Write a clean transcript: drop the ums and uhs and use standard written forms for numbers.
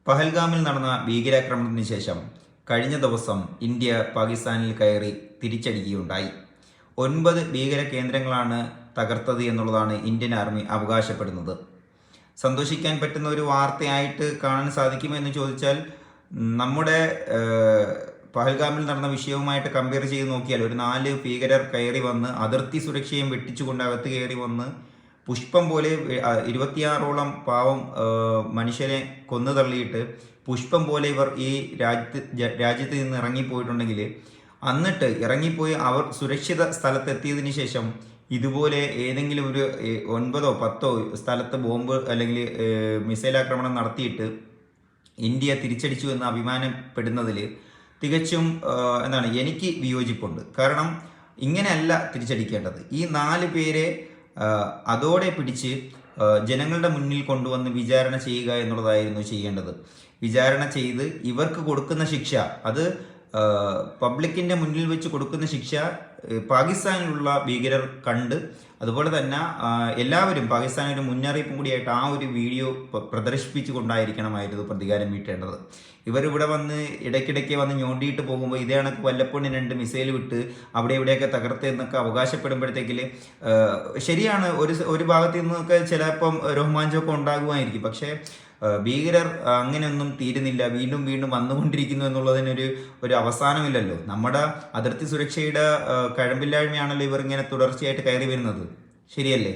പഹൽഗാമിൽ നടന്ന ഭീകരാക്രമണത്തിന് ശേഷം കഴിഞ്ഞ ദിവസം ഇന്ത്യ പാകിസ്ഥാനിൽ കയറി തിരിച്ചടിക്കുകയുണ്ടായി. 9 ഭീകര കേന്ദ്രങ്ങളാണ് തകർത്തത് എന്നുള്ളതാണ് ഇന്ത്യൻ ആർമി അവകാശപ്പെടുന്നത്. സന്തോഷിക്കാൻ പറ്റുന്ന ഒരു വാർത്തയായിട്ട് കാണാൻ സാധിക്കുമെന്ന് ചോദിച്ചാൽ, നമ്മുടെ പഹൽഗാമിൽ നടന്ന വിഷയവുമായിട്ട് കമ്പയർ ചെയ്ത് നോക്കിയാൽ ഒരു 4 ഭീകരർ കയറി വന്ന് അതിർത്തി സുരക്ഷയും വെട്ടിച്ചുകൊണ്ട് അകത്ത് കയറി വന്ന് പുഷ്പം പോലെ 26ഓളം പാവം മനുഷ്യരെ കൊന്നു തള്ളിയിട്ട് പുഷ്പം പോലെ ഇവർ ഈ രാജ്യത്ത് നിന്ന് ഇറങ്ങിപ്പോയിട്ടുണ്ടെങ്കിൽ, എന്നിട്ട് ഇറങ്ങിപ്പോയി അവർ സുരക്ഷിത സ്ഥലത്തെത്തിയതിന് ശേഷം ഇതുപോലെ ഏതെങ്കിലും ഒരു 9ഓ 10ഓ സ്ഥലത്ത് ബോംബ് അല്ലെങ്കിൽ മിസൈൽ ആക്രമണം നടത്തിയിട്ട് ഇന്ത്യ തിരിച്ചടിച്ചു എന്ന് അഭിമാനപ്പെടുന്നതിൽ തികച്ചും എനിക്ക് വിയോജിപ്പുണ്ട്. കാരണം ഇങ്ങനെയല്ല തിരിച്ചടിക്കേണ്ടത്. ഈ 4 പേരെ അതോടെ പിടിച്ച് ജനങ്ങളുടെ മുന്നിൽ കൊണ്ടുവന്ന് വിചാരണ ചെയ്യുക എന്നുള്ളതായിരുന്നു ചെയ്യേണ്ടത്. വിചാരണ ചെയ്ത് ഇവർക്ക് കൊടുക്കുന്ന ശിക്ഷ, അത് പബ്ലിക്കിൻ്റെ മുന്നിൽ വെച്ച് കൊടുക്കുന്ന ശിക്ഷ പാകിസ്ഥാനിലുള്ള ഭീകരർ കണ്ട്, അതുപോലെ തന്നെ എല്ലാവരും പാകിസ്ഥാനൊരു മുന്നറിയിപ്പും കൂടിയായിട്ട് ആ ഒരു വീഡിയോ പ്രദർശിപ്പിച്ചു കൊണ്ടായിരിക്കണമായിരുന്നു പ്രതികാരം വീട്ടേണ്ടത്. ഇവരിവിടെ വന്ന് ഇടയ്ക്കിടയ്ക്ക് വന്ന് ഞോണ്ടിയിട്ട് പോകുമ്പോൾ ഇതേ കണക്ക് വല്ലപ്പോഴും 2 മിസൈൽ വിട്ട് അവിടെ ഇവിടെയൊക്കെ തകർത്ത് എന്നൊക്കെ അവകാശപ്പെടുമ്പോഴത്തേക്കിൽ ശരിയാണ്, ഒരു ഭാഗത്തു നിന്നൊക്കെ ചിലപ്പം രോമാഞ്ചമൊക്കെ ഉണ്ടാകുമായിരിക്കും. പക്ഷേ ഭീകരർ അങ്ങനെയൊന്നും തീരുന്നില്ല, വീണ്ടും വീണ്ടും വന്നുകൊണ്ടിരിക്കുന്നു എന്നുള്ളതിനൊരു അവസാനമില്ലല്ലോ. നമ്മുടെ അതിർത്തി സുരക്ഷയുടെ കഴമ്പില്ലായ്മയാണല്ലോ ഇവർ ഇങ്ങനെ തുടർച്ചയായിട്ട് കയറി വരുന്നത്. ശരിയല്ലേ?